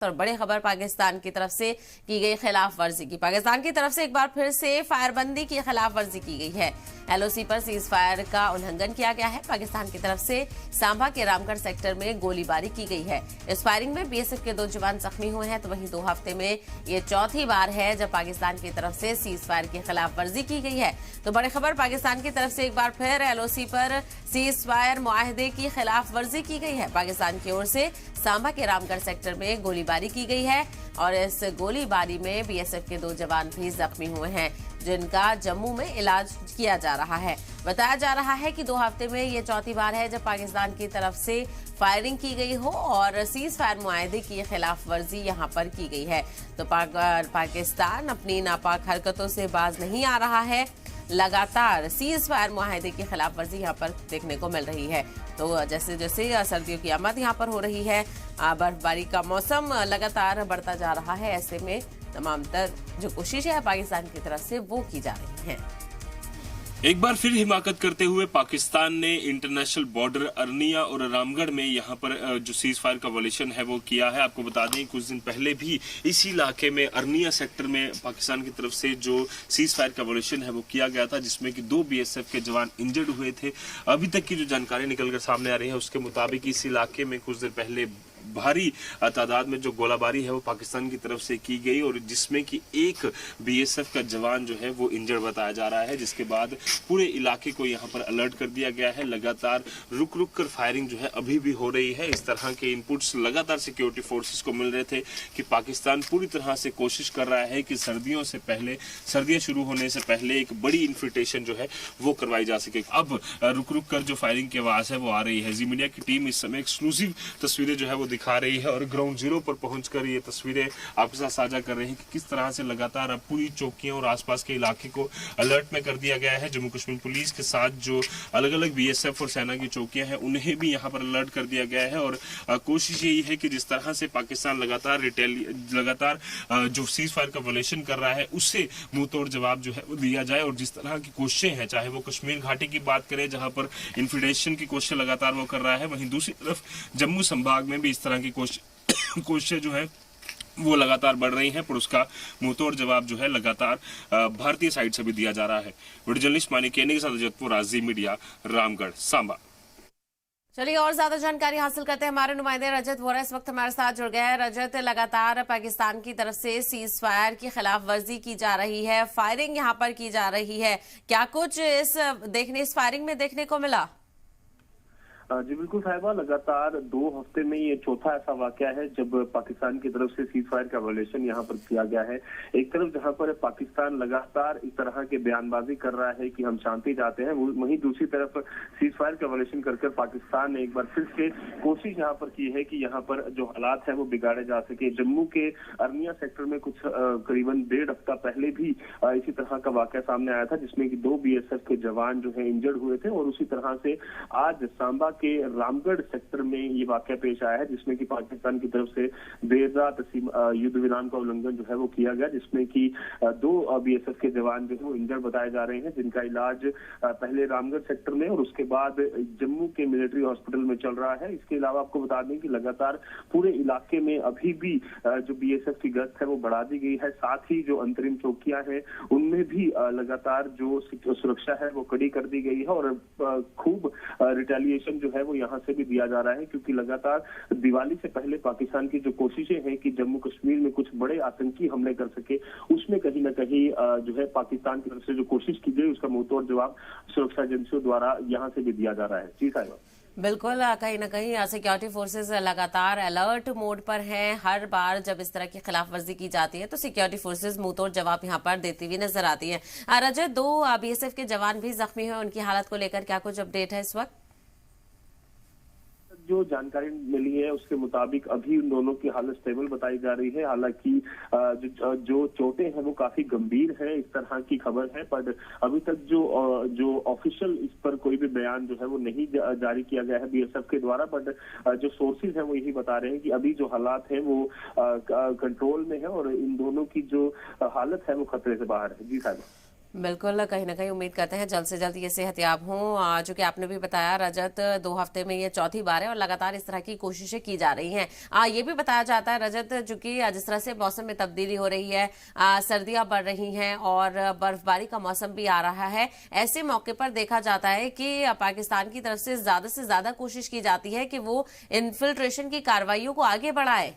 और बड़ी खबर पाकिस्तान की तरफ से की गई खिलाफ वर्जी की। पाकिस्तान की तरफ से एक बार फिर से फायरबंदी की खिलाफ वर्जी की गई है। एलओसी पर सीज फायर का उल्लंघन किया गया है। पाकिस्तान की तरफ से सांबा के रामगढ़ सेक्टर में गोलीबारी की गई है। इस फायरिंग में बीएसएफ के 2 जवान जख्मी हुए हैं। तो वहीं 2 हफ्ते में ये चौथी बार है जब पाकिस्तान की तरफ से सीज फायर की खिलाफ वर्जी की गई है। तो बड़ी खबर पाकिस्तान की तरफ से एक बार फिर एलओसी पर सीज फायर मुआहदे की खिलाफ वर्जी की गई है। पाकिस्तान की ओर से सांबा के रामगढ़ सेक्टर में गोलीबारी की गई है और इस गोलीबारी में बीएसएफ के 2 जवान भी जख्मी हुए हैं, जिनका जम्मू में इलाज किया जा रहा है। बताया जा रहा है कि 2 हफ्ते में ये चौथी बार है जब पाकिस्तान की तरफ से फायरिंग की गई हो और सीज फायर मुआहदे की खिलाफ वर्जी यहां पर की गई है। तो पाकिस्तान अपनी नापाक हरकतों से बाज नहीं आ रहा है। लगातार सीज फायर मुआहदे की खिलाफ वर्जी यहाँ पर देखने को मिल रही है। तो जैसे जैसे सर्दियों की आमद यहाँ पर हो रही है, बर्फबारी का मौसम लगातार बढ़ता जा रहा है, ऐसे में तमाम तर जो कोशिशें हैं पाकिस्तान की तरफ से वो की जा रही हैं। एक बार फिर हिमाकत करते हुए पाकिस्तान ने इंटरनेशनल बॉर्डर अरनिया और रामगढ़ में यहां पर जो सीज फायर का वॉल्यूशन है वो किया है। आपको बता दें कुछ दिन पहले भी इसी इलाके में अरनिया सेक्टर में पाकिस्तान की तरफ से जो सीज फायर का वॉल्यूशन है वो किया गया था, जिसमें कि 2 बीएसएफ के जवान इंजर्ड हुए थे। अभी तक की जो जानकारी निकलकर सामने आ रही है उसके मुताबिक इस इलाके में कुछ देर पहले भारी तादाद में जो गोलाबारी है वो पाकिस्तान की तरफ से की गई और जिसमें कि एक बीएसएफ का जवान जो है वो इंजर्ड बताया जा रहा है, जिसके बाद पूरे इलाके को यहाँ पर अलर्ट कर दिया गया है। लगातार रुक रुक कर फायरिंग जो है अभी भी हो रही है। इस तरह के इनपुट्स लगातार सिक्योरिटी फोर्सेस को मिल रहे थे कि पाकिस्तान पूरी तरह से कोशिश कर रहा है कि सर्दियां शुरू होने से पहले एक बड़ी इन्फिल्ट्रेशन जो है वो करवाई जा सके। अब रुक रुक कर जो फायरिंग की आवाज है वो आ रही है। जी मीडिया की टीम इस समय एक्सक्लूसिव तस्वीरें जो है वो दिखा रही है और ग्राउंड जीरो पर पहुंचकर ये तस्वीरें आपके साथ साझा कर रही हैं कि किस तरह से लगातार अब पूरी चौकियां और आसपास के इलाके को अलर्ट में कर दिया गया है। जम्मू कश्मीर पुलिस के साथ जो अलग अलग बीएसएफ और सेना की चौकियां हैं उन्हें भी यहां पर अलर्ट कर दिया गया है और कोशिश यही है कि जिस तरह से पाकिस्तान लगातार जो सीज फायर का वॉल्यूशन कर रहा है उससे मुंह तोड़ जवाब जो है वो दिया जाए। और जिस तरह की कोशिशें हैं, चाहे वो कश्मीर घाटी की बात करें जहां पर इन्फिल्ट्रेशन की कोशिशें लगातार वो कर रहा है, वहीं दूसरी तरफ जम्मू संभाग में भी इस तरह की कोशिशें जो है वो लगातार बढ़ रही हैं, पर उसका मुंहतोड़ जवाब जो है लगातार भारतीय साइड से भी दिया जा रहा है। वीडियो जर्नलिस्ट मानिक केनी के साथ रजतपुर, जी मीडिया, रामगढ़, सांबा। चलिए और ज्यादा जानकारी हासिल करते हैं। हमारे नुमाइंदे रजत वोरा इस वक्त हमारे साथ जुड़ गए हैं। रजत, लगातार पाकिस्तान की तरफ से सीज फायर की खिलाफ वर्जी की जा रही है, फायरिंग यहाँ पर की जा रही है, क्या कुछ इस फायरिंग में देखने को मिला? जी बिल्कुल साहिबा, लगातार 2 हफ्ते में ये चौथा ऐसा वाकया है जब पाकिस्तान की तरफ से सीज फायर का वॉल्यूशन यहाँ पर किया गया है। एक तरफ जहाँ पर पाकिस्तान लगातार इस तरह के बयानबाजी कर रहा है कि हम शांति चाहते हैं, वहीं दूसरी तरफ सीज फायर का वॉल्यूशन कर पाकिस्तान ने एक बार फिर से कोशिश यहाँ पर की है कि यहाँ पर जो हालात है वो बिगाड़े जा सके। जम्मू के अरनिया सेक्टर में कुछ करीबन 1.5 हफ्ता पहले भी इसी तरह का वाकया सामने आया था, जिसमें कि 2 बीएसएफ के जवान जो है इंजर्ड हुए थे। और उसी तरह से आज सांबा के रामगढ़ सेक्टर में ये वाकया पेश आया है, जिसमें कि पाकिस्तान की तरफ से देर रात युद्ध विराम का उल्लंघन जो है वो किया गया, जिसमें कि 2 बीएसएफ के जवान जो है वो इंजर्ड बताए जा रहे हैं, जिनका इलाज पहले रामगढ़ सेक्टर में और उसके बाद जम्मू के मिलिट्री हॉस्पिटल में चल रहा है। इसके अलावा आपको बता दें कि लगातार पूरे इलाके में अभी भी जो बीएसएफ की गश्त है वो बढ़ा दी गई है। साथ ही जो अंतरिम चौकियां हैं उनमें भी लगातार जो सुरक्षा है वो कड़ी कर दी गई है और खूब रिटेलिएशन जो है वो यहाँ से भी दिया जा रहा है, क्योंकि लगातार दिवाली से पहले पाकिस्तान की जो कोशिशें हैं कि जम्मू कश्मीर में कुछ बड़े आतंकी हमले कर सके, उसमें कहीं ना कहीं जो है पाकिस्तान की तरफ से जो कोशिश की गई उसका मुंहतोड़ जवाब सुरक्षा एजेंसियों द्वारा यहाँ से भी दिया जा रहा है। जी साहिबा, बिल्कुल, कहीं ना कहीं सिक्योरिटी फोर्सेस लगातार अलर्ट मोड पर हैं। हर बार जब इस तरह की खिलाफ वर्जी की जाती है तो सिक्योरिटी फोर्सेस मुंहतोड़ जवाब यहां पर देती हुई नजर आती है। रजत, 2 बीएसएफ के जवान भी जख्मी हुए, उनकी हालत को लेकर क्या कुछ अपडेट है इस वक्त? जो जानकारी मिली है उसके मुताबिक अभी उन दोनों की हालत स्टेबल बताई जा रही है। हालांकि जो चोटें हैं वो काफी गंभीर है, इस तरह की खबर है, पर अभी तक जो ऑफिशियल इस पर कोई भी बयान जो है वो नहीं जारी किया गया है बीएसएफ के द्वारा। बट जो सोर्सेज हैं वो यही बता रहे हैं कि अभी जो हालात हैं वो कंट्रोल में है और इन दोनों की जो हालत है वो खतरे से बाहर है। जी साहब। बिल्कुल, कहीं न कहीं उम्मीद करते हैं जल्द से जल्द ये सेहतयाब हों। जो कि आपने भी बताया रजत 2 हफ्ते में ये चौथी बार है और लगातार इस तरह की कोशिशें की जा रही हैं। ये भी बताया जाता है रजत, चूंकि जिस तरह से मौसम में तब्दीली हो रही है, सर्दियां बढ़ रही हैं और बर्फबारी का मौसम भी आ रहा है, ऐसे मौके पर देखा जाता है कि पाकिस्तान की तरफ से ज्यादा कोशिश की जाती है कि वो इन्फिल्ट्रेशन की कार्रवाइयों को आगे बढ़ाए।